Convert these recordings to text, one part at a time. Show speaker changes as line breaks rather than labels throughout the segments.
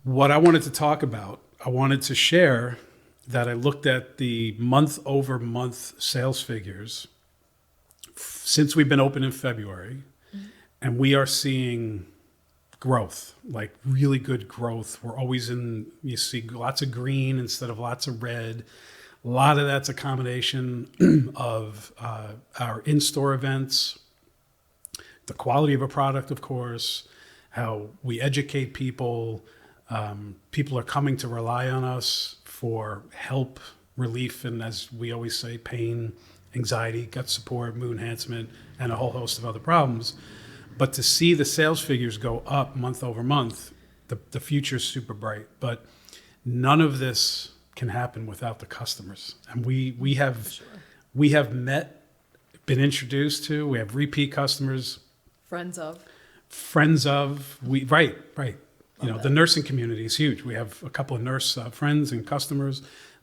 what I wanted to talk about, I wanted to share that I looked at the month-over-month sales figures since we've been open in February, and we are seeing growth, like really good growth. We're always you see lots of green instead of lots of red. A lot of that's a combination of our in-store events, the quality of a product, of course, how we educate people. People are coming to rely on us for help, relief, and as we always say, pain, anxiety, gut support, mood enhancement, and a whole host of other problems. But to see the sales figures go up month over month, the future is super bright. But none of this can happen without the customers. And we have met, been introduced to, we have repeat customers.
Friends of.
Right. You know, the nursing community is huge. We have a couple of nurse friends and customers.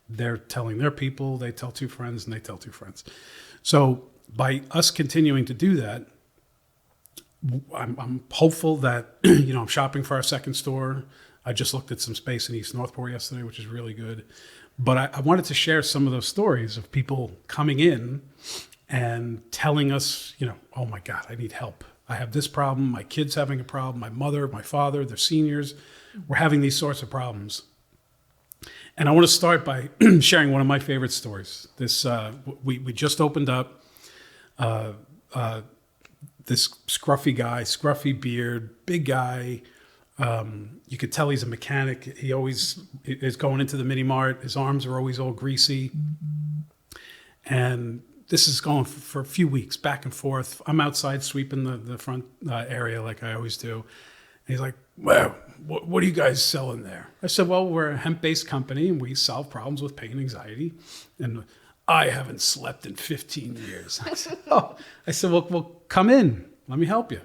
They're telling their people, they tell two friends, and they tell two friends. So by us continuing to do that, I'm hopeful that, you know, I'm shopping for our second store. I just looked at some space in East Northport yesterday, which is really good. But I wanted to share some of those stories of people coming in and telling us, you know, oh my God, I need help. I have this problem. My kid's having a problem. My mother, my father, they're seniors. We're having these sorts of problems. And I want to start by sharing one of my favorite stories. This we just opened up. This scruffy beard, big guy. You could tell he's a mechanic. He always is going into the mini mart. His arms are always all greasy. And this is going for a few weeks, back and forth. I'm outside sweeping the front area like I always do. And he's like, well, what are you guys selling there? I said, well, we're a hemp-based company, and we solve problems with pain and anxiety. And I haven't slept in 15 years. I said, well, come in. Let me help you.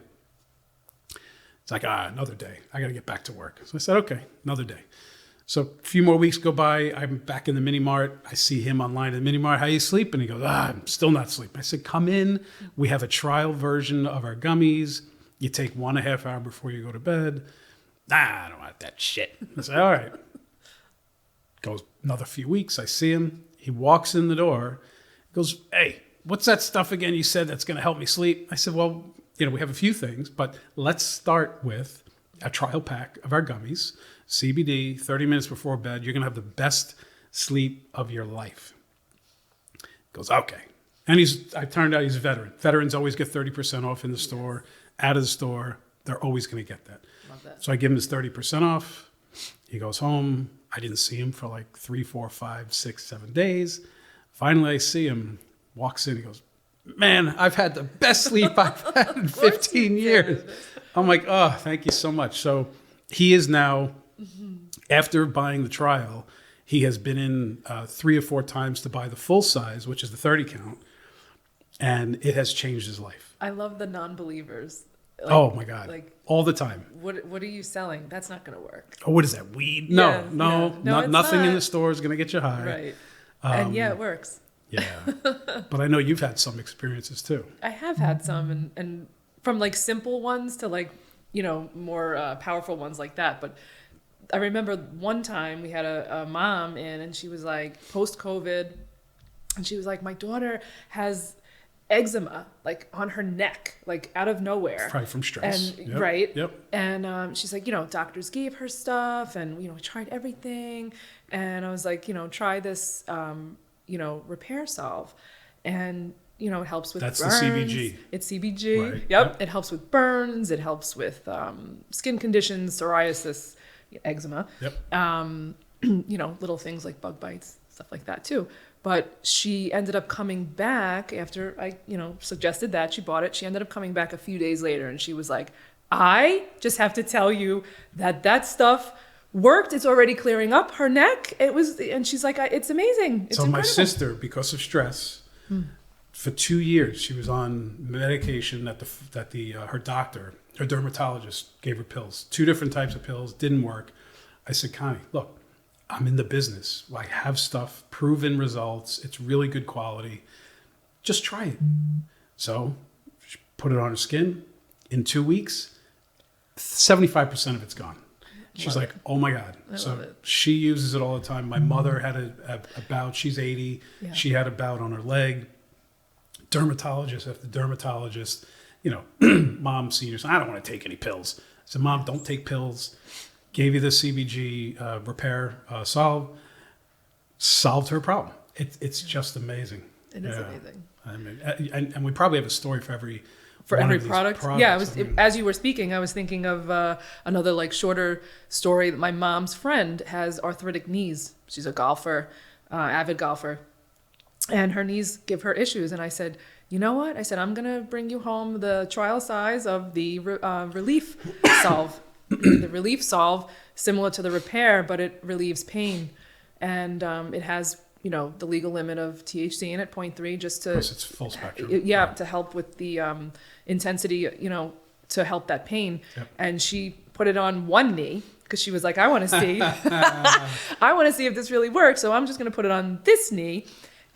It's like, another day. I got to get back to work. So I said, okay, another day. So a few more weeks go by. I'm back in the mini mart. I see him online in the mini mart. How you sleeping? He goes, I'm still not sleeping. I said, come in. We have a trial version of our gummies. You take 1.5 hours before you go to bed. I don't want that shit. I said, all right. Goes another few weeks. I see him. He walks in the door. He goes, hey, what's that stuff again you said that's going to help me sleep? I said, well, you know, we have a few things, but let's start with a trial pack of our gummies. CBD, 30 minutes before bed. You're going to have the best sleep of your life. He goes, okay. And I turned out he's a veteran. Veterans always get 30% off in the store, out of the store. They're always going to get that.
Love that.
So I give him his 30% off. He goes home. I didn't see him for like 3, 4, 5, 6, 7 days. Finally, I see him, walks in. He goes, man, I've had the best sleep I've had in 15 years. I'm like, oh, thank you so much. So he is now, after buying the trial, he has been in 3 or 4 times to buy the full size, which is the 30 count. And it has changed his life.
I love the non-believers.
Like, oh my God.
Like
all the time.
What are you selling? That's not going to work.
Oh, what is that? Weed? No,
it's
nothing
not.
in the store is going to get you high.
Right. And yeah, it works.
Yeah. But I know you've had some experiences too.
I have had some, and from like simple ones to like, you know, more powerful ones like that. But I remember one time we had a mom in, and she was like post-COVID, and she was like, my daughter has eczema like on her neck, like out of nowhere.
Probably from stress.
And
yep.
right.
Yep.
And she's like, you know, doctors gave her stuff, and you know, tried everything. And I was like, you know, try this you know, repair salve. And you know, it helps with burns.
That's the CBG.
It's CBG.
Right.
Yep. It helps with burns. It helps with skin conditions, psoriasis, eczema.
Yep.
You know, little things like bug bites, stuff like that too. But she ended up coming back after I, you know, suggested that. She bought it. She ended up coming back a few days later, and she was like, I just have to tell you that stuff worked. It's already clearing up her neck. It was, and she's like, it's amazing. It's
so
incredible.
My sister, because of stress, for 2 years, she was on medication that her doctor, her dermatologist, gave her pills. 2 different types of pills, didn't work. I said, Connie, look, I'm in the business. I have stuff, proven results. It's really good quality. Just try it. So she put it on her skin. In 2 weeks, 75% of it's gone. She's
Love
like, oh my God.
I
So
love it.
she uses it all the time. My mother had a bout. She's 80.
Yeah.
She had a bout on her leg. Dermatologist after dermatologist, mom, seniors, I don't want to take any pills. I said, Mom, don't take pills. Gave you the CBG repair solved her problem. It's just amazing.
It is amazing.
I mean, and we probably have a story for every
product.
products.
Yeah, as you were speaking, I was thinking of another like shorter story. My mom's friend has arthritic knees. She's a golfer, avid golfer, and her knees give her issues. And I said, you know what? I said, I'm gonna bring you home the trial size of the relief solve. The relief solve, similar to the repair, but it relieves pain, and it has the legal limit of THC in it, 0.3, just to
Plus it's full spectrum.
to help with the intensity, to help that pain.
Yep.
And she put it on one knee because she was like, I want to see, I want to see if this really works. So I'm just going to put it on this knee.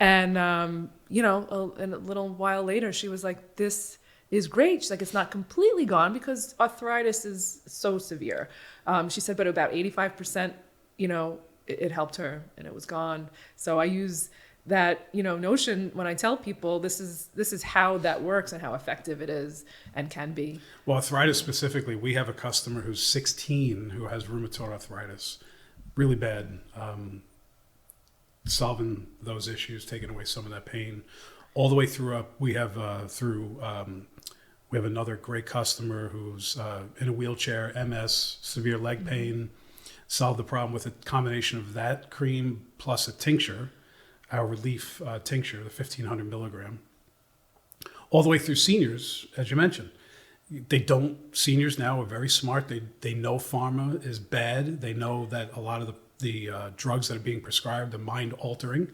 And, and a little while later, she was like, this is great. She's like, it's not completely gone because arthritis is so severe. She said, but about 85%, it helped her and it was gone. So I use that, notion when I tell people this is how that works and how effective it is and can be.
Well, arthritis specifically, we have a customer who's 16 who has rheumatoid arthritis, really bad. Solving those issues, taking away some of that pain, all the way through up. We have we have another great customer who's in a wheelchair, MS, severe leg pain. Solved the problem with a combination of that cream plus a tincture, our relief tincture, the 1,500 milligram. All the way through seniors, as you mentioned. Seniors now are very smart. They know pharma is bad. They know that a lot of the drugs that are being prescribed are mind altering.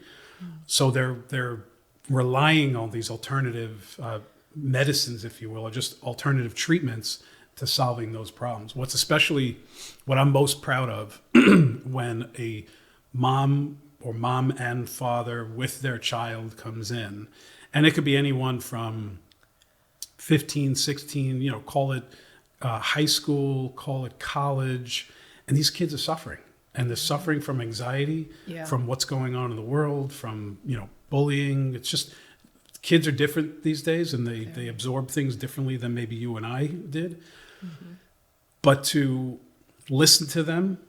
So they're relying on these alternative medicines, if you will, or just alternative treatments to solving those problems. What I'm most proud of when a mom and father with their child comes in, and it could be anyone from 15, 16, call it high school, call it college, and these kids are suffering. And they're suffering from anxiety, from what's going on in the world, from, bullying. It's just, kids are different these days and they absorb things differently than maybe you and I did. Mm-hmm. But to listen to them,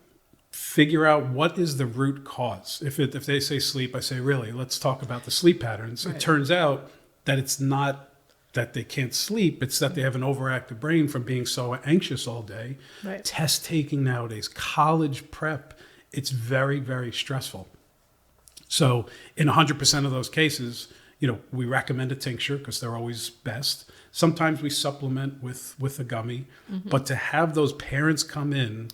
figure out what is the root cause. If they say sleep, I say, really, let's talk about the sleep patterns. Right. It turns out that it's not that they can't sleep, it's that they have an overactive brain from being so anxious all day. Right. Test taking nowadays, college prep, it's very, very stressful. So in 100% of those cases, we recommend a tincture because they're always best. Sometimes we supplement with a gummy, but to have those parents come in,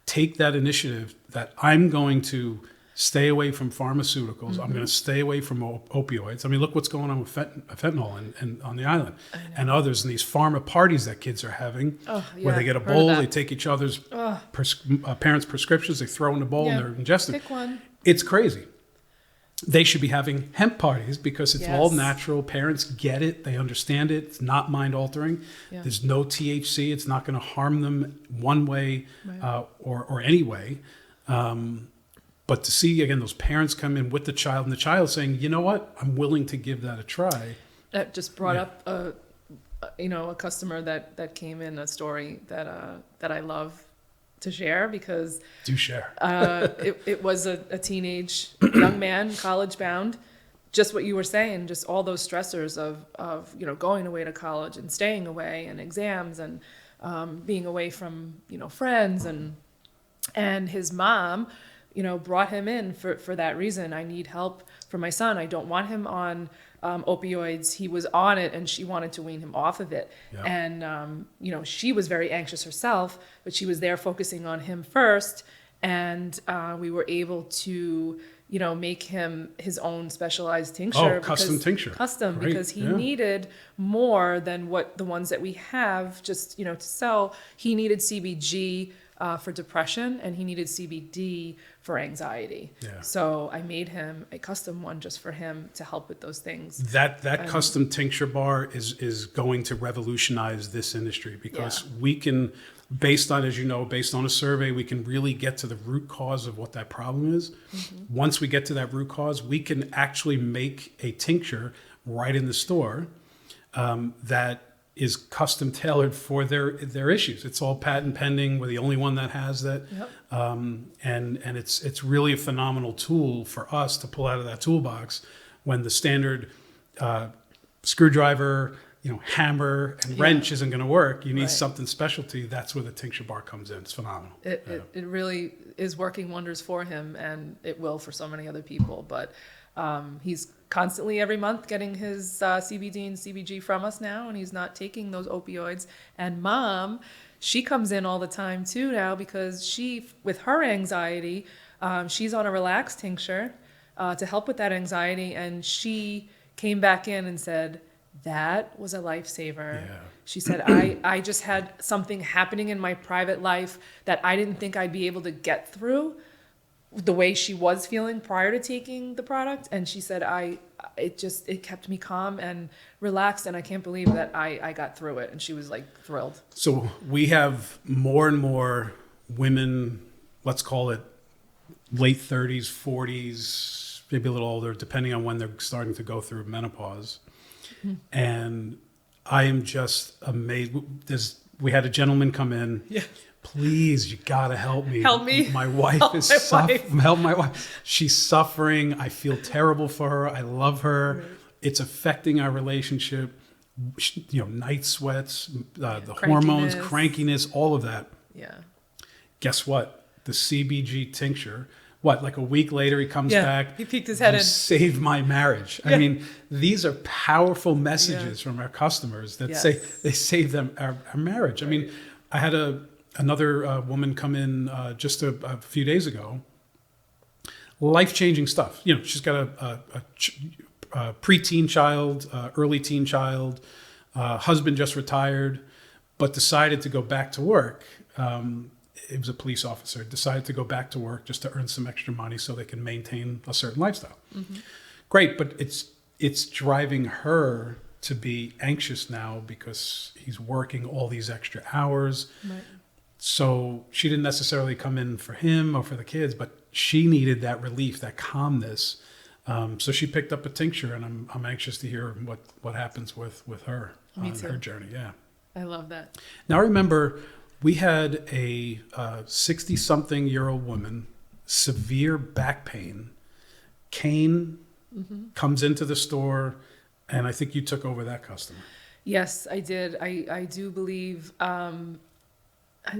take that initiative that I'm going to stay away from pharmaceuticals. I'm going to stay away from opioids. I mean, look what's going on with fentanyl and on the island and others, and these pharma parties that kids are having, where they get a bowl, they take each other's parents' prescriptions, they throw in the bowl and they're ingesting.
Pick one.
It's crazy. They should be having hemp parties because it's all natural. Parents get it. They understand it. It's not mind altering. Yeah. There's no THC. It's not going to harm them one way or any way. But to see, again, those parents come in with the child and the child saying, you know what, I'm willing to give that a try.
That just brought up a customer that came in, a story that I love to share because
do share.
It was a teenage young man, college bound, just what you were saying, just all those stressors of going away to college and staying away and exams and being away from friends and his mom brought him in for that reason. I need help for my son. I don't want him on opioids. He was on it and she wanted to wean him off of it. Yeah. And, she was very anxious herself, but she was there focusing on him first. And we were able to, make him his own specialized tincture.
Oh, custom tincture.
Custom, great. Because he needed more than what the ones that we have just, to sell. He needed CBG for depression, and he needed CBD for anxiety.
Yeah.
So I made him a custom one just for him to help with those things.
That custom tincture bar is going to revolutionize this industry, because we can, based on a survey, we can really get to the root cause of what that problem is. Mm-hmm. Once we get to that root cause, we can actually make a tincture right in the store that is custom tailored for their issues. It's all patent pending. We're the only one that has that.
Yep.
And it's really a phenomenal tool for us to pull out of that toolbox when the standard screwdriver, hammer and wrench isn't going to work. You need something specialty. That's where the tincture bar comes in. It's phenomenal.
It really is working wonders for him, and it will for so many other people. But he's constantly every month getting his CBD and CBG from us now, and he's not taking those opioids. And Mom, she comes in all the time too now, because with her anxiety, she's on a relax tincture to help with that anxiety, and she came back in and said, that was a lifesaver. Yeah. She said, I just had something happening in my private life that I didn't think I'd be able to get through the way she was feeling prior to taking the product. And she said, it kept me calm and relaxed, and I can't believe that I got through it. And she was like thrilled. So
we have more and more women, let's call it late 30s, 40s, maybe a little older, depending on when they're starting to go through menopause. Mm-hmm. And I am just amazed. We had a gentleman come in. Yeah. Please, you gotta help me.
Help me.
My wife is help my wife. She's suffering. I feel terrible for her. I love her. Right. It's affecting our relationship. Night sweats, the hormones, crankiness, all of that.
Yeah.
Guess what? The CBG tincture. Like a week later, he comes back.
He peeked his head in.
Saved my marriage. Yeah. I mean, these are powerful messages from our customers that say they saved them our marriage. Right. I mean, I had another woman come in just a few days ago. Life-changing stuff. She's got a preteen child, early teen child, husband just retired, but decided to go back to work. It was a police officer, decided to go back to work just to earn some extra money so they can maintain a certain lifestyle. Mm-hmm. Great, but it's driving her to be anxious now because he's working all these extra hours. Right. So she didn't necessarily come in for him or for the kids, but she needed that relief, that calmness. So she picked up a tincture, and I'm anxious to hear what happens with her on her journey. Yeah,
I love that.
Now remember, we had a 60-something-year-old woman, severe back pain. Kane comes into the store, and I think you took over that customer.
Yes, I did. I do believe. I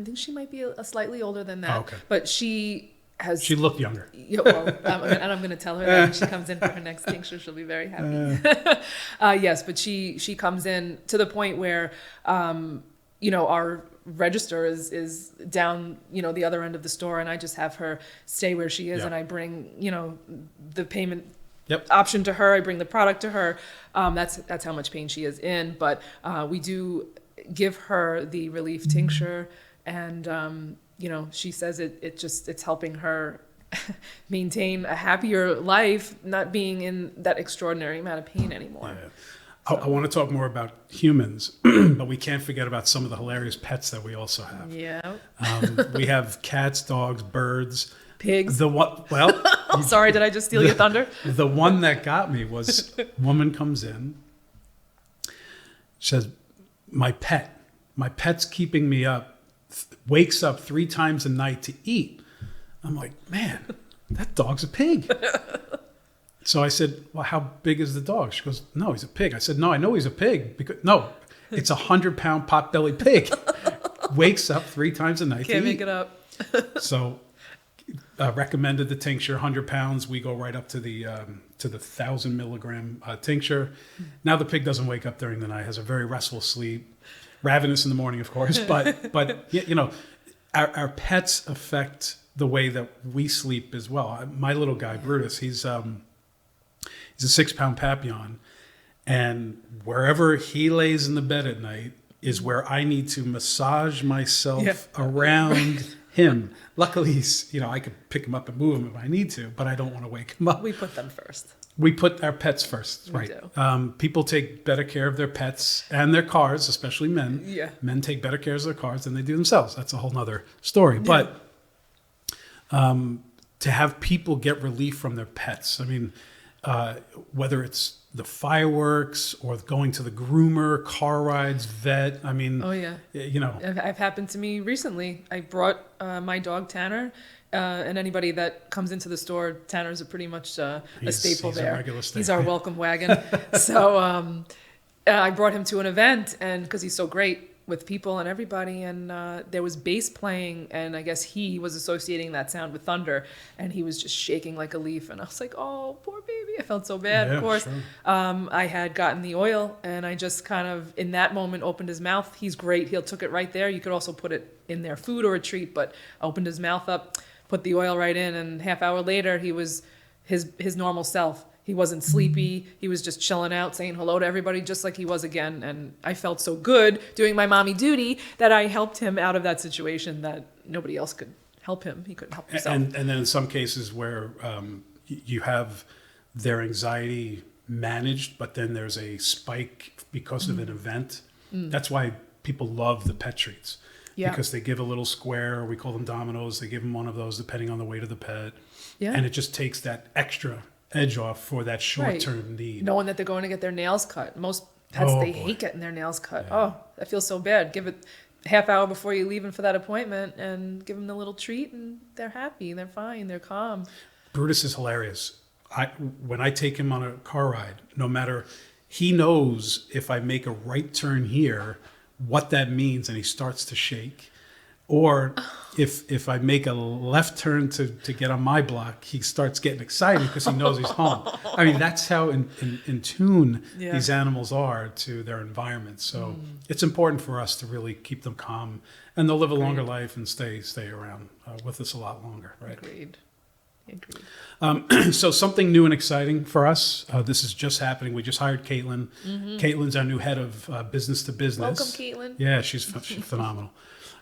think she might be a slightly older than that. Oh, okay. But she
looked younger.
And I'm going to tell her that when she comes in for her next tincture, she'll be very happy. Yes, but she comes in to the point where, our register is down, the other end of the store, and I just have her stay where she is, and I bring, the payment option to her. I bring the product to her. That's how much pain she is in. But we do give her the relief tincture, and she says it's helping her maintain a happier life, not being in that extraordinary amount of pain anymore.
Yeah. So. I want to talk more about humans, but we can't forget about some of the hilarious pets that we also have.
Yeah.
We have cats, dogs, birds,
pigs.
I'm
sorry, did I just steal your thunder?
The one that got me was a woman comes in, says, my pet's keeping me up, wakes up 3 times a night to eat. I'm like, man, that dog's a pig. So I said, well, how big is the dog? She goes, no, he's a pig. I said, no, I know he's a pig. No, it's 100-pound pot-bellied pig. Wakes up 3 times a night
Can't
to
make
eat.
it up.
So recommended the tincture, 100 pounds. We go right up to the 1,000 milligram tincture. Now the pig doesn't wake up during the night, has a very restful sleep, ravenous in the morning, of course. But our pets affect the way that we sleep as well. My little guy, Brutus, he's a 6-pound Papillon, and wherever he lays in the bed at night is where I need to massage myself around him. Luckily, I could pick him up and move him if I need to, but I don't want to wake him up.
We put them first.
We put our pets first,
We
right?
do.
People take better care of their pets and their cars, especially men.
Yeah.
Men take better care of their cars than they do themselves. That's a whole nother story.
Yeah.
But to have people get relief from their pets, I mean, whether it's the fireworks or going to the groomer, car rides, vet, I mean,
Oh yeah. I've happened to me recently. I brought my dog Tanner, and anybody that comes into the store, Tanner's pretty much a staple
he's a
there.
regular staple.
He's our welcome wagon. So I brought him to an event, and because he's so great with people and everybody, and there was bass playing, and I guess he was associating that sound with thunder, and he was just shaking like a leaf, and I was like, oh, poor baby. I felt so bad,
Yeah,
of course.
sure.
I had gotten the oil, and I just kind of, in that moment, opened his mouth. He's great. He took it right there. You could also put it in their food or a treat, but opened his mouth up, put the oil right in, and half hour later, he was his normal self. He wasn't sleepy. He was just chilling out, saying hello to everybody, just like he was again. And I felt so good doing my mommy duty that I helped him out of that situation that nobody else could help him. He couldn't help himself.
And then in some cases where you have their anxiety managed, but then there's a spike because of an event. That's why people love the pet treats.
Yeah.
Because they give a little square, we call them dominoes. They give them one of those depending on the weight of the pet.
Yeah.
And it just takes that extra edge off for that short-term need.
Knowing that they're going to get their nails cut. Most pets,
Oh,
they
boy.
hate getting their nails cut.
Yeah.
Oh, that feels so bad. Give it a half hour before you leave in for that appointment and give them the little treat, and they're happy. They're fine. They're calm.
Brutus is hilarious. When I take him on a car ride, no matter, he knows if I make a right turn here, what that means, and he starts to shake. Or if I make a left turn to get on my block, he starts getting excited because he knows he's home. I mean, that's how in tune
Yeah.
these animals are to their environment. So it's important for us to really keep them calm, and they'll live a longer life and stay around with us a lot longer, right?
Agreed.
So something new and exciting for us. This is just happening. We just hired Caitlin. Caitlin's our new head of business to business.
Welcome, Caitlin.
Yeah, she's phenomenal.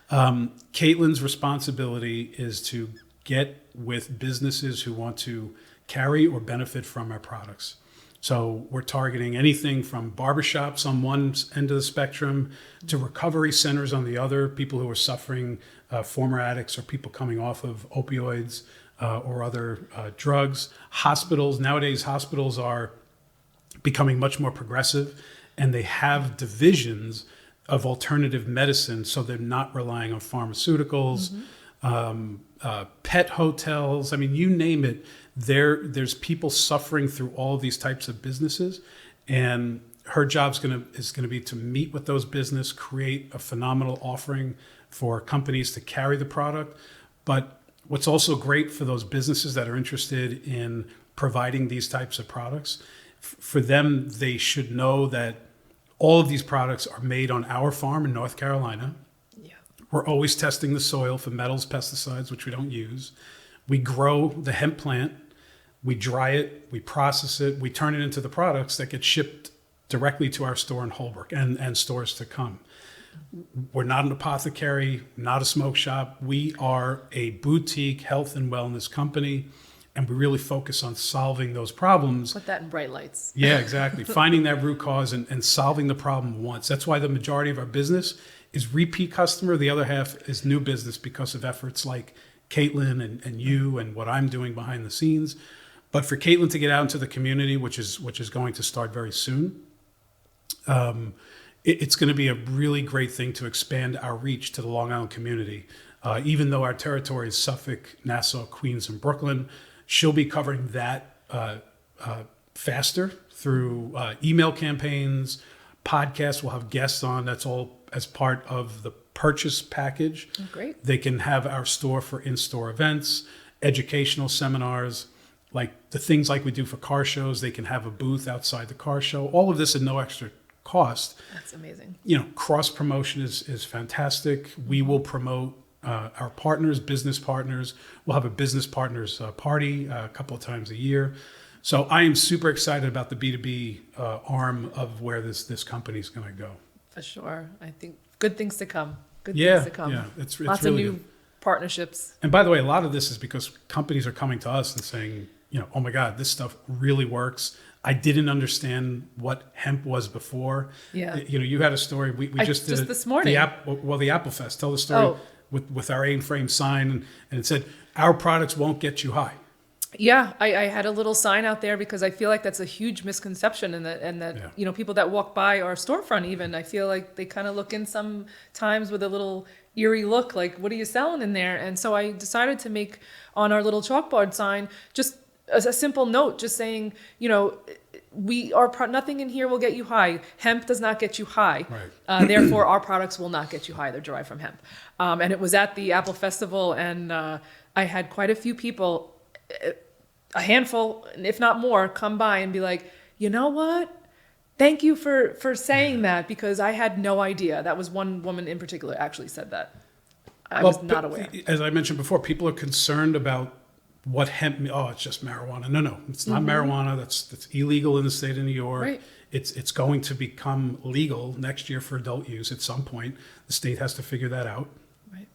Caitlin's responsibility is to get with businesses who want to carry or benefit from our products. So we're targeting anything from barbershops on one end of the spectrum to recovery centers on the other, people who are suffering, former addicts or people coming off of opioids or other drugs. Hospitals, nowadays hospitals are becoming much more progressive, and they have divisions of alternative medicine, so they're not relying on pharmaceuticals, pet hotels. I mean, you name it. There's people suffering through all of these types of businesses, and her job is gonna be to meet with those business, create a phenomenal offering for companies to carry the product. But what's also great for those businesses that are interested in providing these types of products, for them, they should know that all of these products are made on our farm in North Carolina.
Yeah.
We're always testing the soil for metals, pesticides, which we don't use. We grow the hemp plant, we dry it, we process it, we turn it into the products that get shipped directly to our store in Holbrook and stores to come. We're not an apothecary, not a smoke shop. We are a boutique health and wellness company, and we really focus on solving those problems.
Put that in bright lights.
Yeah, exactly. Finding that root cause and solving the problem once. That's why the majority of our business is repeat customer. The other half is new business because of efforts like Caitlin and you and what I'm doing behind the scenes. But for Caitlin to get out into the community, which is going to start very soon, it's going to be a really great thing to expand our reach to the Long Island community. Even though our territory is Suffolk, Nassau, Queens, and Brooklyn, she'll be covering that faster through email campaigns, podcasts. We'll have guests on. That's all as part of the purchase package.
Oh, great.
They can have our store for in-store events, educational seminars, like the things like we do for car shows. They can have a booth outside the car show. All of this at no extra cost.
That's amazing.
You know, cross promotion is fantastic. We will promote our partners, business partners. We'll have a business partners party a couple of times a year. So I am super excited about the B2B arm of where this company is going to go.
For sure. I think good things to come. Good
Yeah,
things to come.
yeah, it's
Lots
really
of new
good.
partnerships.
And by the way, a lot of this is because companies are coming to us and saying, oh my God, this stuff really works. I didn't understand what hemp was before.
Yeah.
You had a story. We just did
just this morning.
The Apple Fest. Tell the story with our A-frame sign, and it said, "Our products won't get you high."
Yeah, I had a little sign out there because I feel like that's a huge misconception, and that people that walk by our storefront, even, I feel like they kind of look in sometimes with a little eerie look, like, what are you selling in there? And so I decided to make on our little chalkboard sign just a simple note, just saying, nothing in here will get you high. Hemp does not get you high.
Right.
Therefore, our products will not get you high. They're derived from hemp. And it was at the Apple Festival, and I had quite a few people, a handful, if not more, come by and be like, you know what? Thank you for saying that, because I had no idea. That was one woman in particular actually said that. I was not aware.
As I mentioned before, people are concerned about what hemp. Oh, it's just marijuana. No, it's not marijuana. That's illegal in the state of New York.
Right.
It's going to become legal next year for adult use at some point. The state has to figure that out.
Right.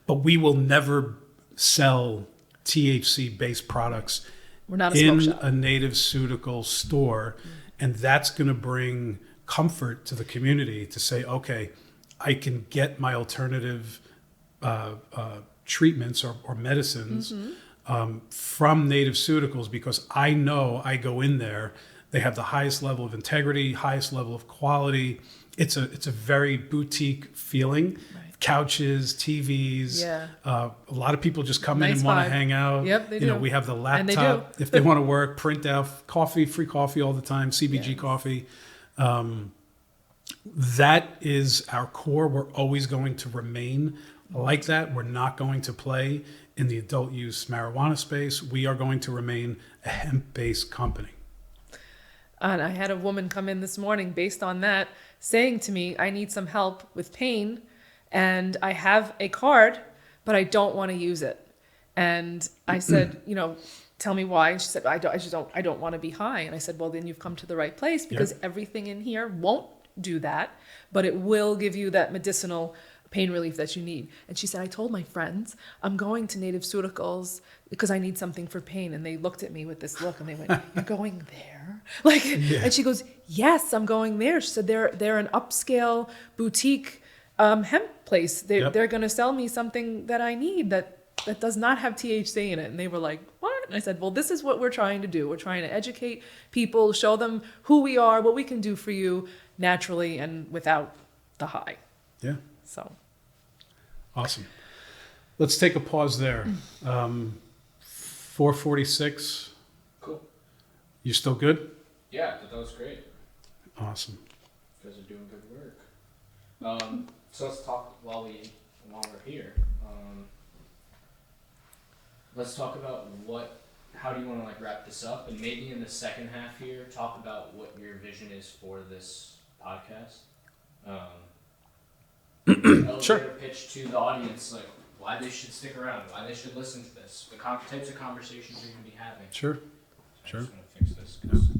But we will never sell THC-based products
We're not a smoke shop.
a Native Ceuticals store, and that's going to bring comfort to the community to say, okay, I can get my alternative treatments or medicines from Native Ceuticals, because I know I go in there, they have the highest level of integrity, highest level of quality. It's a very boutique feeling. Right. Couches, TVs.
Yeah.
A lot of people just come in
Nice
and want
vibe.
to hang out.
Yep, they do.
We have the
And they do.
laptop if they want to work, print out coffee, free coffee all the time, CBG
Yes.
coffee. That is our core. We're always going to remain like that. We're not going to play in the adult use marijuana space. We are going to remain a hemp-based company.
And I had a woman come in this morning based on that, saying to me, I need some help with pain, and I have a card, but I don't want to use it. And I said, tell me why. And she said, I don't want to be high. And I said, well, then you've come to the right place, because everything in here won't do that, but it will give you that medicinal pain relief that you need. And she said, I told my friends, I'm going to Native Ceuticals because I need something for pain. And they looked at me with this look and they went, you're going there? And she goes, yes, I'm going there. She said, they're an upscale boutique hemp place. They're going to sell me something that I need that does not have THC in it. And they were like, what? And I said, well, this is what we're trying to do. We're trying to educate people, show them who we are, what we can do for you naturally and without the high.
Yeah.
So.
Awesome. Let's take a pause there. 4:46.
Cool.
You still good?
Yeah, that was great.
Awesome.
You guys are doing good work. So let's talk while we're here. Let's talk about how do you want to wrap this up, and maybe in the second half here, talk about what your vision is for this podcast.
Sure.
Elevator pitch to the audience, why they should stick around, why they should listen to this, the types of conversations you're going to be having.
Sure.
I'm just going to fix this because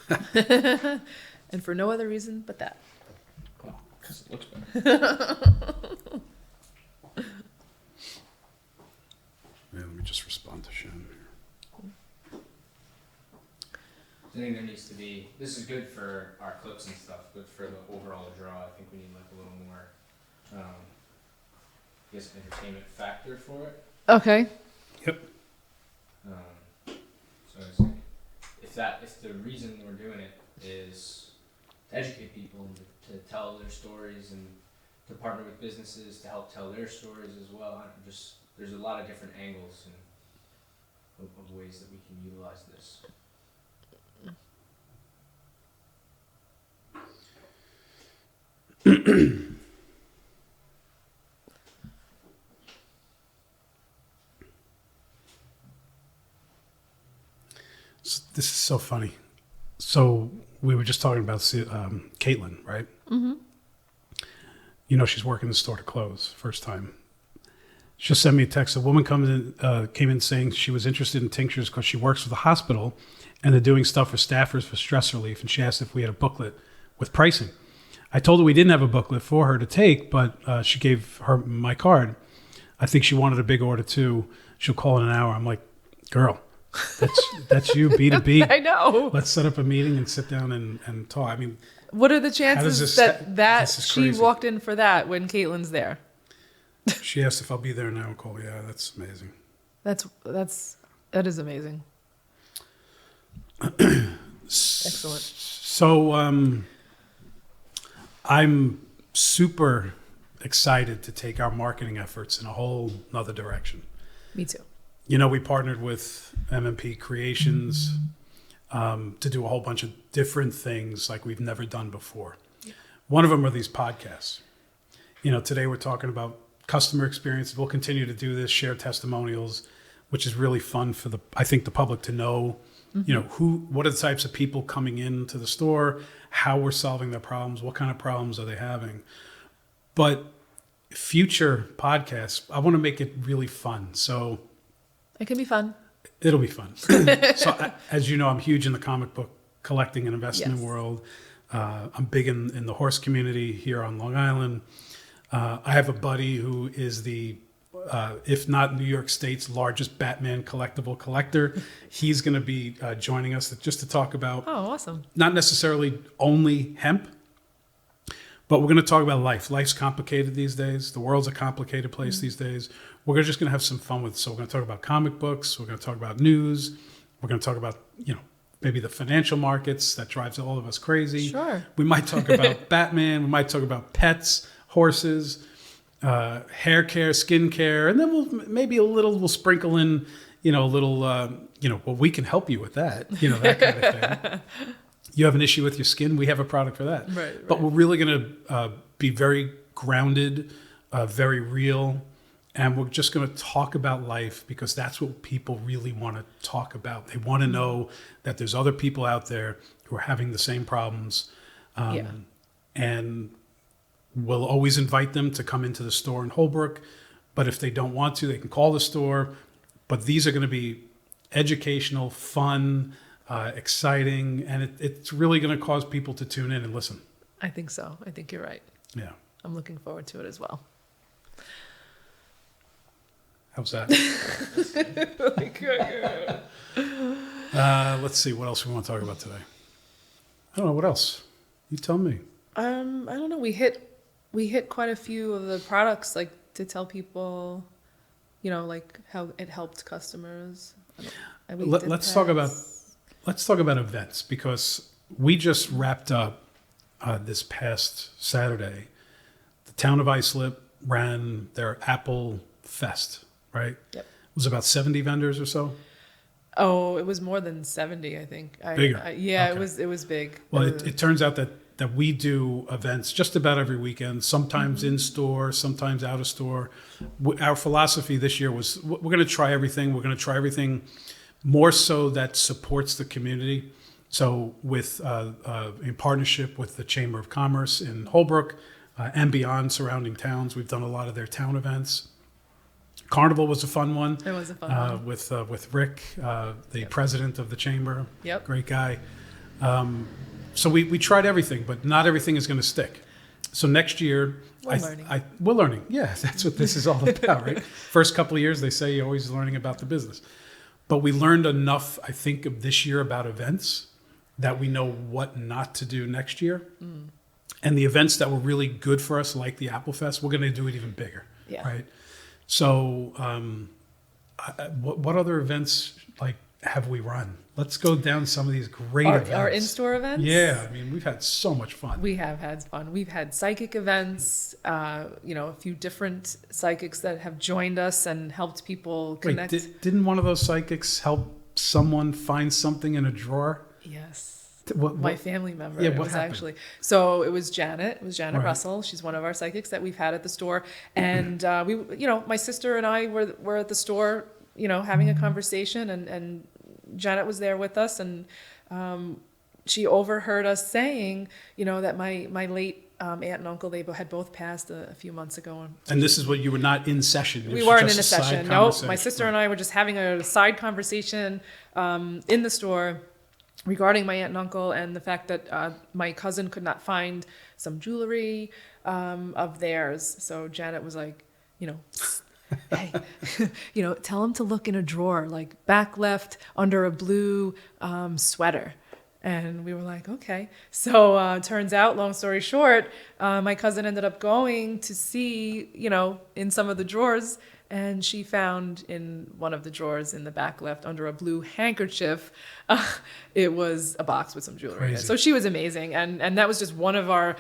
I have OCD.
And for no other reason but that.
Well, because it looks better.
Let me just respond to Shannon here.
I think there needs to be, this is good for our clips and stuff, but for the overall draw, I think we need a little more, entertainment factor for it.
Okay.
Yep.
So it's like, if the reason we're doing it is to educate people and to tell their stories and to partner with businesses to help tell their stories as well, there's a lot of different angles and of ways that we can utilize this.
This is so funny. So we were just talking about Caitlin, right? Mm-hmm. She's working the store to close first time. She just sent me a text. A woman came in saying she was interested in tinctures because she works for the hospital and they're doing stuff for staffers for stress relief. And she asked if we had a booklet with pricing. I told her we didn't have a booklet for her to take, but she gave her my card. I think she wanted a big order too. She'll call in an hour. I'm like, girl, that's you, B2B.
I know.
Let's set up a meeting and sit down and talk. I mean,
What are the chances that
this is
she
crazy.
walked in for that when Caitlin's there?
She asked if I'll be there now. I'll call. Yeah, that's amazing.
That is amazing. Excellent.
So I'm super excited to take our marketing efforts in a whole nother direction.
Me too.
You know, we partnered with MMP Creations to do a whole bunch of different things like we've never done before. Yeah. One of them are these podcasts. You know, today we're talking about customer experience. We'll continue to do this, share testimonials, which is really fun for I think the public to know, you know, what are the types of people coming into the store, how we're solving their problems, what kind of problems are they having. But future podcasts, I want to make it really fun. So
it can be fun.
It'll be fun. So as you know, I'm huge in the comic book collecting and investment world. I'm big in the horse community here on Long Island. I have a buddy who is the, if not New York State's largest Batman collectible collector. He's going to be joining us just to talk about,
awesome,
not necessarily only hemp, but we're going to talk about life. Life's complicated these days. The world's a complicated place these days. We're just going to have some fun with it. So we're going to talk about comic books. We're going to talk about news. We're going to talk about, you know, maybe the financial markets that drives all of us crazy.
Sure.
We might talk about Batman. We might talk about pets, horses, hair care, skin care, and then we'll sprinkle in, you know, a little, well, we can help you with that, you know, that kind of thing. You have an issue with your skin, we have a product for that.
Right.
But we're really going to be very grounded, very real, and we're just going to talk about life because that's what people really want to talk about. They want to know that there's other people out there who are having the same problems. And we'll always invite them to come into the store in Holbrook. But if they don't want to, they can call the store. But these are going to be educational, fun, exciting, and it's really going to cause people to tune in and listen.
I think so. I think you're right.
Yeah.
I'm looking forward to it as well.
How's that? Let's see what else we want to talk about today. I don't know. What else? You tell me.
I don't know. We hit quite a few of the products, like to tell people, you know, like how it helped customers.
Let's talk about events because we just wrapped up this past Saturday. The town of Islip ran their Apple Fest, right?
Yep.
It was about 70 vendors or so.
Oh, it was more than 70, I think.
Bigger.
Okay.
It
was big.
Well, it turns out that we do events just about every weekend, sometimes in store, sometimes out of store. Our philosophy this year was we're going to try everything. We're going to try everything more so that supports the community. So with in partnership with the Chamber of Commerce in Holbrook and beyond surrounding towns, we've done a lot of their town events. Carnival was a fun one.
It was a fun one.
With Rick, the president of the chamber.
Yep.
Great guy. So we tried everything, but not everything is going to stick. So next year, we're learning. Yeah, that's what this is all about, right? First couple of years, they say you're always learning about the business. But we learned enough, I think, of this year about events that we know what not to do next year. Mm. And the events that were really good for us, like the Apple Fest, we're going to do it even bigger, right? So what other events have we run? Let's go down some of these great events.
Our in-store events?
Yeah, I mean, we've had so much fun.
We have had fun. We've had psychic events, a few different psychics that have joined us and helped people connect.
Wait, didn't one of those psychics help someone find something in a drawer?
Yes.
What?
My family member.
Yeah,
it
what
was
happened?
Actually. So it was Janet. It was Janet
Right.
Russell. She's one of our psychics that we've had at the store. And my sister and I were at the store, having a conversation, and Janet was there with us, and she overheard us saying, that my late aunt and uncle, they had both passed a few months ago.
And this is what you were not in session.
We weren't in a session. No, my sister and I were just having a side conversation in the store regarding my aunt and uncle and the fact that my cousin could not find some jewelry of theirs. So Janet was like, hey, tell him to look in a drawer, like back left under a blue sweater. And we were like, okay. So turns out, long story short, my cousin ended up going to see, in some of the drawers, and she found in one of the drawers in the back left under a blue handkerchief, it was a box with some jewelry in it. So she was amazing. And that was just one of our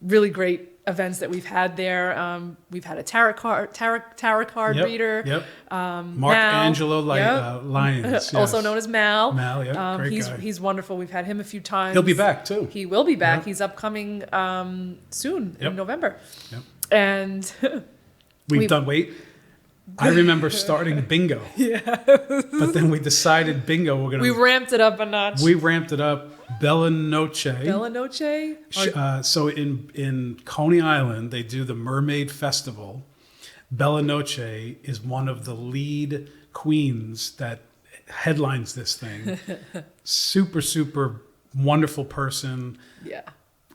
really great events that we've had there. We've had a tarot card reader.
Yep. Mark Angelo Lyons.
Also known as Mal.
Mal, yeah. Great guy.
He's wonderful. We've had him a few times.
He'll be back too.
He will be back.
Yep.
He's upcoming soon in November.
Yep.
And
we've done, I remember starting bingo. Yeah. But then we decided bingo, we
ramped it up a notch.
We ramped it up. Bella Noche. So in Coney Island, they do the Mermaid Festival. Bella Noche is one of the lead queens that headlines this thing. Super, super wonderful person.
Yeah.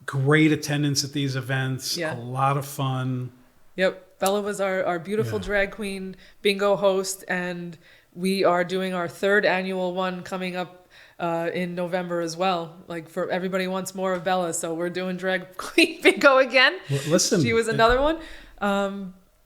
Great attendance at these events.
Yeah.
A lot of fun.
Yep. Bella was our beautiful drag queen bingo host, and we are doing our 3rd annual one coming up in November as well. Like, for everybody wants more of Bella, so we're doing drag queen bingo again.
Well, listen,
she was another one.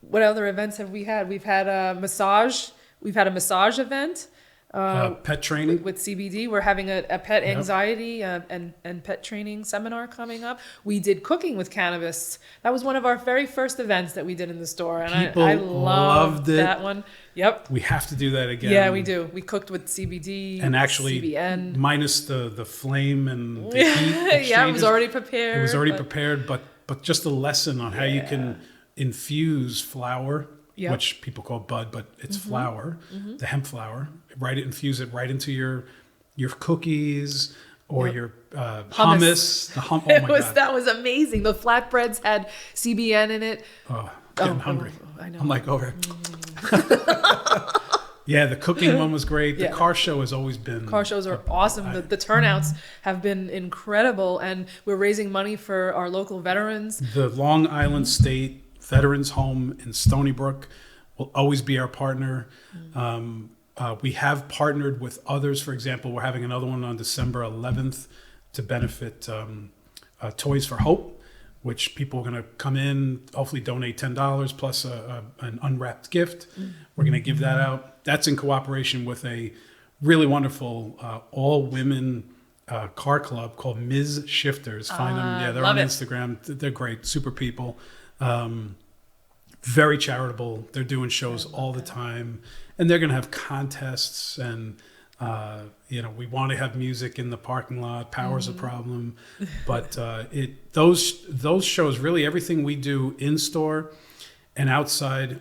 What other events have we had? We've had a massage. We've had a massage event.
Pet training
with CBD. We're having a pet anxiety and pet training seminar coming up. We did cooking with cannabis. That was one of our very first events that we did in the store, and I loved that one. Yep.
We have to do that again.
Yeah, we do. We cooked with CBD
and actually
CBN.
Minus the flame and the heat.
Yeah, it was already prepared.
It was already prepared, but just a lesson on how you can infuse flour. Yep. Which people call bud, but it's flour, the hemp flour. Infuse it right into your cookies or your hummus. Oh my God.
That was amazing. The flatbreads had CBN in it.
Oh, getting hungry.
I know.
I'm like, okay. Yeah, the cooking one was great. The car show has always been.
Car shows are awesome. The turnouts have been incredible, and we're raising money for our local veterans.
The Long Island State Veterans Home in Stony Brook will always be our partner. We have partnered with others. For example, we're having another one on December 11th to benefit Toys for Hope, which people are going to come in, hopefully donate $10 plus an unwrapped gift. We're going to give that out. That's in cooperation with a really wonderful all-women car club called Ms. Shifters. Find them. Yeah, they're on Instagram. They're great, super people. Very charitable. They're doing shows all the time, and they're going to have contests, and we want to have music in the parking lot. Power's a problem, but those shows, really everything we do in store and outside,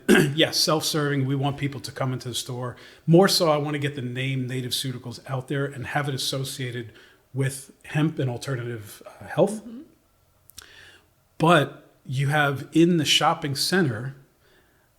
self-serving. We want people to come into the store. More so, I want to get the name Native Ceuticals out there and have it associated with hemp and alternative health. But you have in the shopping center,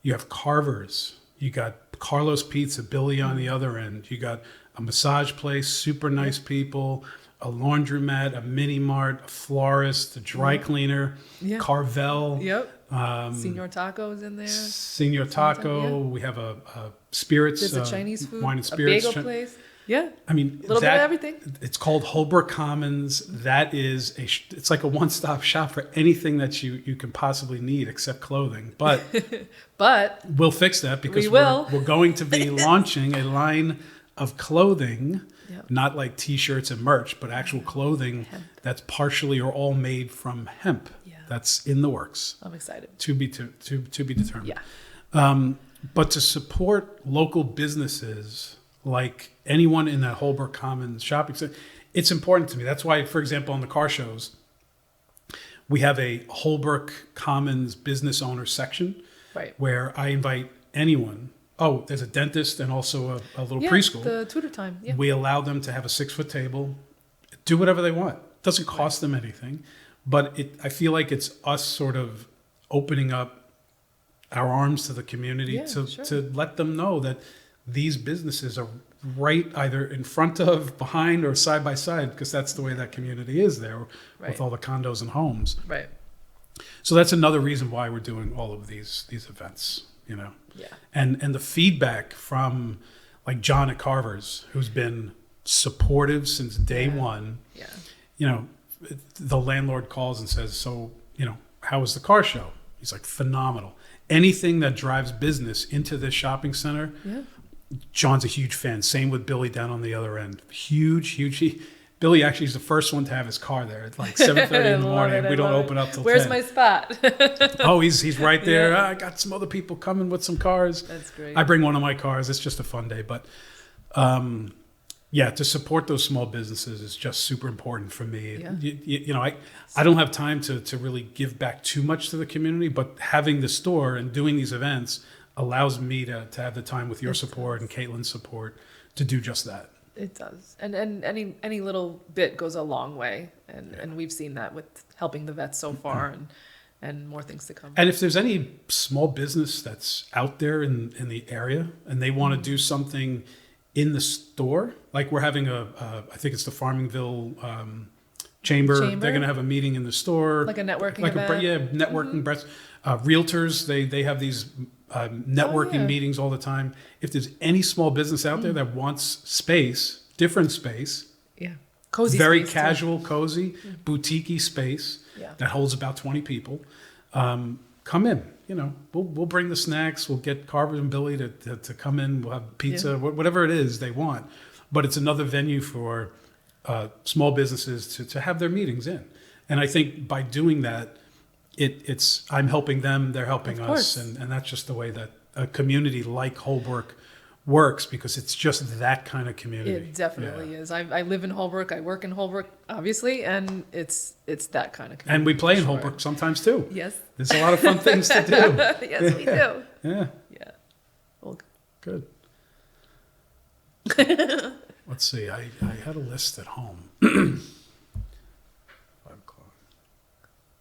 you have carvers. You got Carlos Pizza, Billy on the other end. You got a massage place, super nice people, a laundromat, a mini mart, a florist, a dry cleaner, Carvel.
Yep. Senor Taco's in there.
Senor Taco. We have a spirits.
There's a Chinese food.
Wine and spirits.
A bagel place. Yeah.
I mean,
a little bit of everything.
It's called Holbrook Commons. That is it's like a one-stop shop for anything that you can possibly need except clothing. But we'll fix that because we're going to be launching a line of clothing, not like T-shirts and merch, but actual clothing that's partially or all made from hemp. Yeah. That's in the works.
I'm excited.
To be determined. Yeah. But to support local businesses like anyone in that Holbrook Commons shopping center, it's important to me. That's why, for example, on the car shows, we have a Holbrook Commons business owner section where I invite anyone. Oh, there's a dentist and also a little preschool.
The tutor time. Yeah.
We allow them to have a 6-foot table, do whatever they want. It doesn't cost them anything, but I feel like it's us sort of opening up our arms to the community to let them know that these businesses are right either in front of, behind, or side by side, because that's the way that community is there
Right.
with all the condos and homes.
Right.
So that's another reason why we're doing all of these events, you know.
Yeah.
And the feedback from like John at Carver's, who's been supportive since day one.
Yeah.
You know, the landlord calls and says, so, you know, how was the car show? He's like, phenomenal. Anything that drives business into this shopping center,
Yeah.
John's a huge fan. Same with Billy down on the other end. Huge. Billy actually is the first one to have his car there at like 7:30 in the morning. We don't open up till 10.
Where's my spot?
Oh, he's right there.
Yeah.
I got some other people coming with some cars.
That's great.
I bring one of my cars. It's just a fun day. But yeah, to support those small businesses is just super important for me.
Yeah.
You know, I don't have time to really give back too much to the community, but having the store and doing these events allows me to have the time with your support and Caitlin's support to do just that.
It does. And any little bit goes a long way. And we've seen that with helping the vets so far and more things to come.
And if there's any small business that's out there in the area and they want to do something in the store, like we're having I think it's the Farmingville Chamber. They're going to have a meeting in the store.
Like a networking event.
Networking. Realtors, they have these networking meetings all the time. If there's any small business out there that wants space, different space,
Yeah. Cozy
very
space,
casual, cozy, boutique-y space
Yeah.
that holds about 20 people, come in. You know, we'll bring the snacks. We'll get Carver and Billy to come in. We'll have pizza, whatever it is they want. But it's another venue for small businesses to have their meetings in. And I think by doing that, it's I'm helping them, they're helping us, and that's just the way that a community like Holbrook works, because it's just that kind of community.
It definitely is. I live in Holbrook. I work in Holbrook, obviously, and it's that kind of community.
And we play in
for sure.
Holbrook sometimes too.
Yes.
There's a lot of fun things to do.
Yes, we do.
Yeah,
Yeah. Well,
good. Let's see. I had a list at home. 5 o'clock.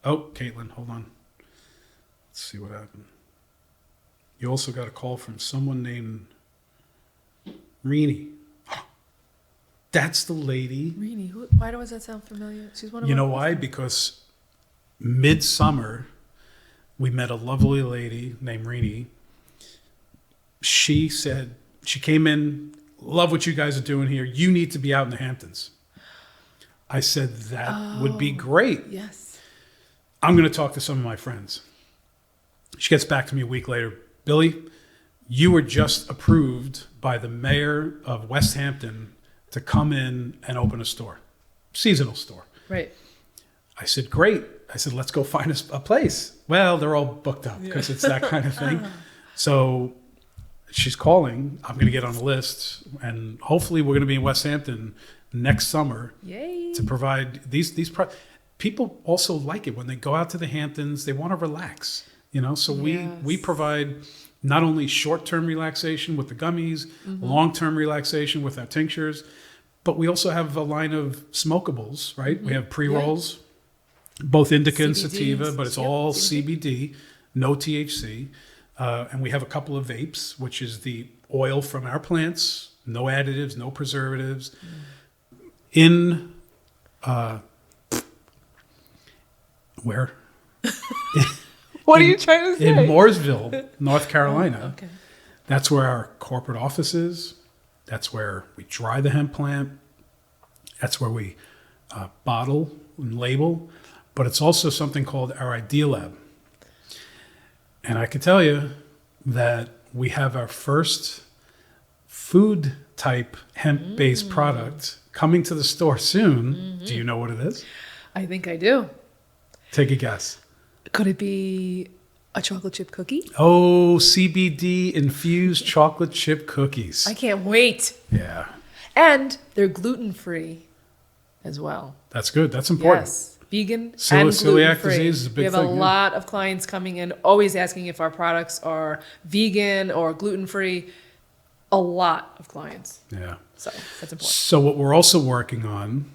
Oh, Caitlin, hold on. Let's see what happened. You also got a call from someone named Rini. That's the lady.
Rini, why does that sound familiar? She's one of
You
our
know why? Because midsummer, we met a lovely lady named Rini. She said, she came in, love what you guys are doing here. You need to be out in the Hamptons. I said, that would be great.
Yes.
I'm going to talk to some of my friends. She gets back to me a week later. Billy, you were just approved by the mayor of West Hampton to come in and open a store, seasonal store.
Right.
I said, great. I said, let's go find a place. Well, they're all booked up because it's that kind of thing. So she's calling. I'm going to get on the list, and hopefully we're going to be in West Hampton next summer.
Yay.
To provide these people also like it when they go out to the Hamptons. They want to relax, you know. So we provide not only short-term relaxation with the gummies, long-term relaxation with our tinctures, but we also have a line of smokables, right? We have pre-rolls, both indica and sativa, but it's all CBD, no THC. And we have a couple of vapes, which is the oil from our plants, no additives, no preservatives. In where?
What are you trying to say?
In Mooresville, North Carolina.
Okay.
That's where our corporate office is. That's where we dry the hemp plant. That's where we bottle and label. But it's also something called our Idea Lab. And I can tell you that we have our first food type hemp-based product coming to the store soon. Do you know what it is?
I think I do.
Take a guess.
Could it be a chocolate chip cookie?
Oh, CBD infused chocolate chip cookies.
I can't wait.
Yeah,
And they're gluten-free as well.
that's good. That's important.
Yes. Vegan and
Celiac
gluten-free.
disease is a big
we have
thing,
a
yeah.
lot of clients coming in, always asking if our products are vegan or gluten-free. A lot of clients.
Yeah.
So that's important.
So what we're also working on,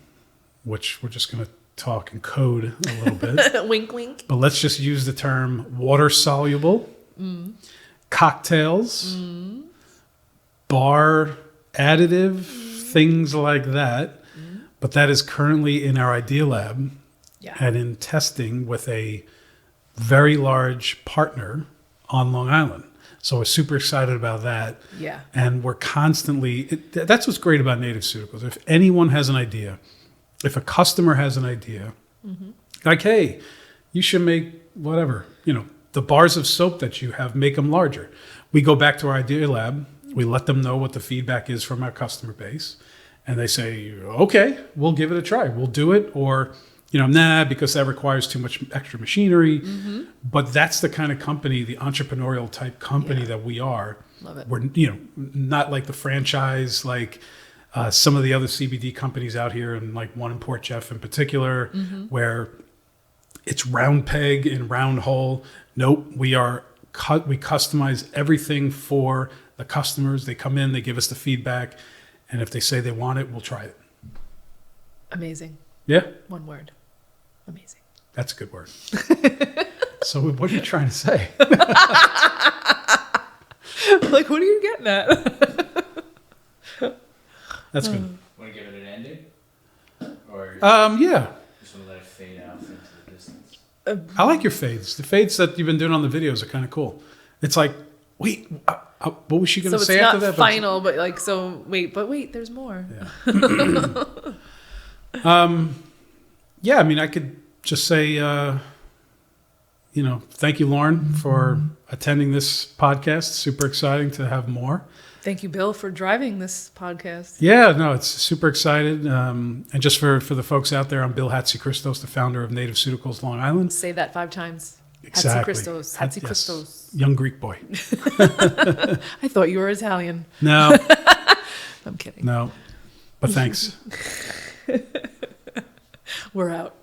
which we're just going to talk in code a little bit,
Wink, wink.
but let's just use the term water soluble, cocktails, bar additive, things like that. But that is currently in our idea lab
Yeah.
and in testing with a very large partner on Long Island. So we're super excited about that.
Yeah.
And we're constantly, that's what's great about Native Ceuticals. If anyone has an idea, if a customer has an idea, like, hey, you should make whatever, the bars of soap that you have, make them larger. We go back to our idea lab. We let them know what the feedback is from our customer base. And they say, okay, we'll give it a try. We'll do it. Or, nah, because that requires too much extra machinery. But that's the kind of company, the entrepreneurial type company that we are.
Love it.
We're, not like the franchise, like some of the other CBD companies out here, and like one in Port Jeff in particular, where it's round peg and round hole. Nope, we customize everything for the customers. They come in, they give us the feedback. And if they say they want it, we'll try it.
Amazing.
Yeah?
One word. Amazing.
That's a good word. So what are you trying to say?
Like, what are you getting at?
That's good.
Want to give it an ending? Or
Yeah.
just want to let it fade out into the distance?
I like your fades. The fades that you've been doing on the videos are kind of cool. It's like, wait, what was she going
So
to
it's
say
not
after that?
final, but like, so wait, there's more.
Yeah, I mean, I could just say, thank you, Lauren, for attending this podcast. Super exciting to have more.
Thank you, Bill, for driving this podcast.
Yeah, no, it's super excited. And just for the folks out there, I'm Bill Hatzichristos, the founder of Native Ceuticals Long Island.
Say that 5 times.
Exactly.
Hatzichristos.
Yes. Young Greek boy.
I thought you were Italian.
No,
I'm kidding.
no, but thanks.
We're out.